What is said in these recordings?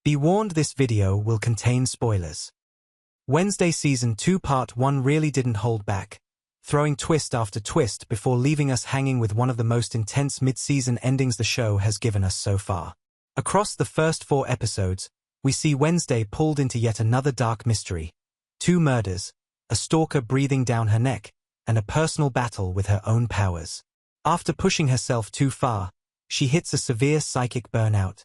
Be warned, this video will contain spoilers. Wednesday Season 2 Part 1 really didn't hold back, throwing twist after twist before leaving us hanging with one of the most intense mid-season endings the show has given us so far. Across the first 4 episodes, we see Wednesday pulled into yet another dark mystery. 2 murders, a stalker breathing down her neck, and a personal battle with her own powers. After pushing herself too far, she hits a severe psychic burnout,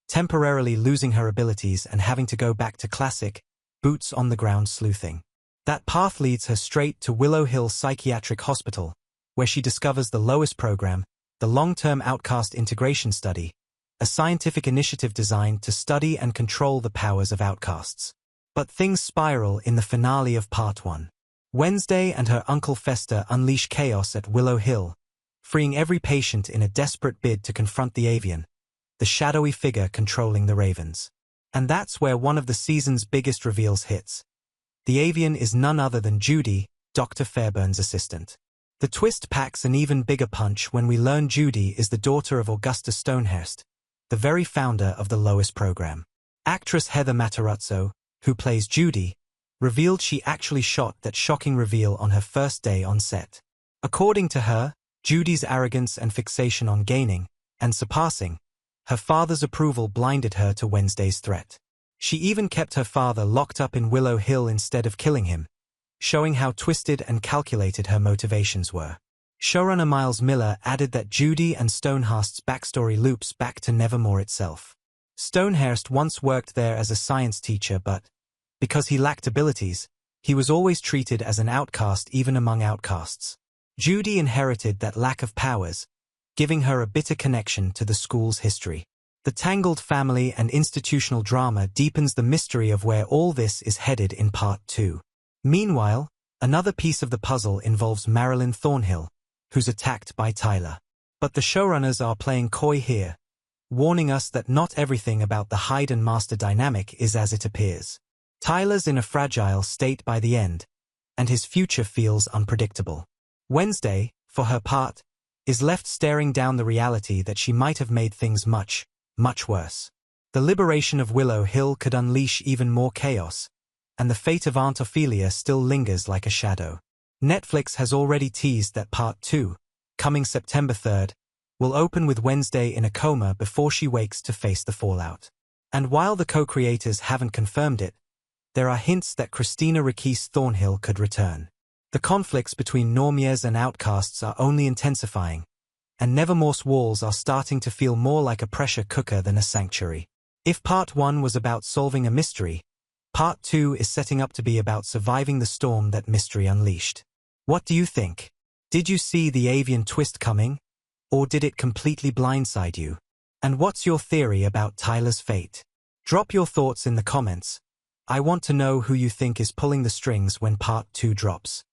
temporarily losing her abilities and having to go back to classic, boots-on-the-ground sleuthing. That path leads her straight to Willow Hill Psychiatric Hospital, where she discovers the LOIS program, the Long-Term Outcast Integration Study, a scientific initiative designed to study and control the powers of outcasts. But things spiral in the finale of Part 1. Wednesday and her Uncle Fester unleash chaos at Willow Hill, freeing every patient in a desperate bid to confront the Avian, the shadowy figure controlling the Ravens. And that's where one of the season's biggest reveals hits. The Avian is none other than Judy, Dr. Fairbairn's assistant. The twist packs an even bigger punch when we learn Judy is the daughter of Augusta Stonehurst, the very founder of the LOIS program. Actress Heather Matarazzo, who plays Judy, revealed she actually shot that shocking reveal on her first day on set. According to her, Judy's arrogance and fixation on gaining, and surpassing, her father's approval blinded her to Wednesday's threat. She even kept her father locked up in Willow Hill instead of killing him, showing how twisted and calculated her motivations were. Showrunner Miles Miller added that Judy and Stonehurst's backstory loops back to Nevermore itself. Stonehurst once worked there as a science teacher, but, because he lacked abilities, he was always treated as an outcast even among outcasts. Judy inherited that lack of powers, giving her a bitter connection to the school's history. The tangled family and institutional drama deepens the mystery of where all this is headed in Part 2. Meanwhile, another piece of the puzzle involves Marilyn Thornhill, who's attacked by Tyler. But the showrunners are playing coy here, warning us that not everything about the Hyde and Master dynamic is as it appears. Tyler's in a fragile state by the end, and his future feels unpredictable. Wednesday, for her part, is left staring down the reality that she might have made things much, much worse. The liberation of Willow Hill could unleash even more chaos, and the fate of Aunt Ophelia still lingers like a shadow. Netflix has already teased that Part 2, coming September 3rd, will open with Wednesday in a coma before she wakes to face the fallout. And while the co-creators haven't confirmed it, there are hints that Christina Ricci Thornhill could return. The conflicts between normies and outcasts are only intensifying, and Nevermore's walls are starting to feel more like a pressure cooker than a sanctuary. If Part 1 was about solving a mystery, Part 2 is setting up to be about surviving the storm that mystery unleashed. What do you think? Did you see the Avian twist coming, or did it completely blindside you? And what's your theory about Tyler's fate? Drop your thoughts in the comments. I want to know who you think is pulling the strings when Part 2 drops.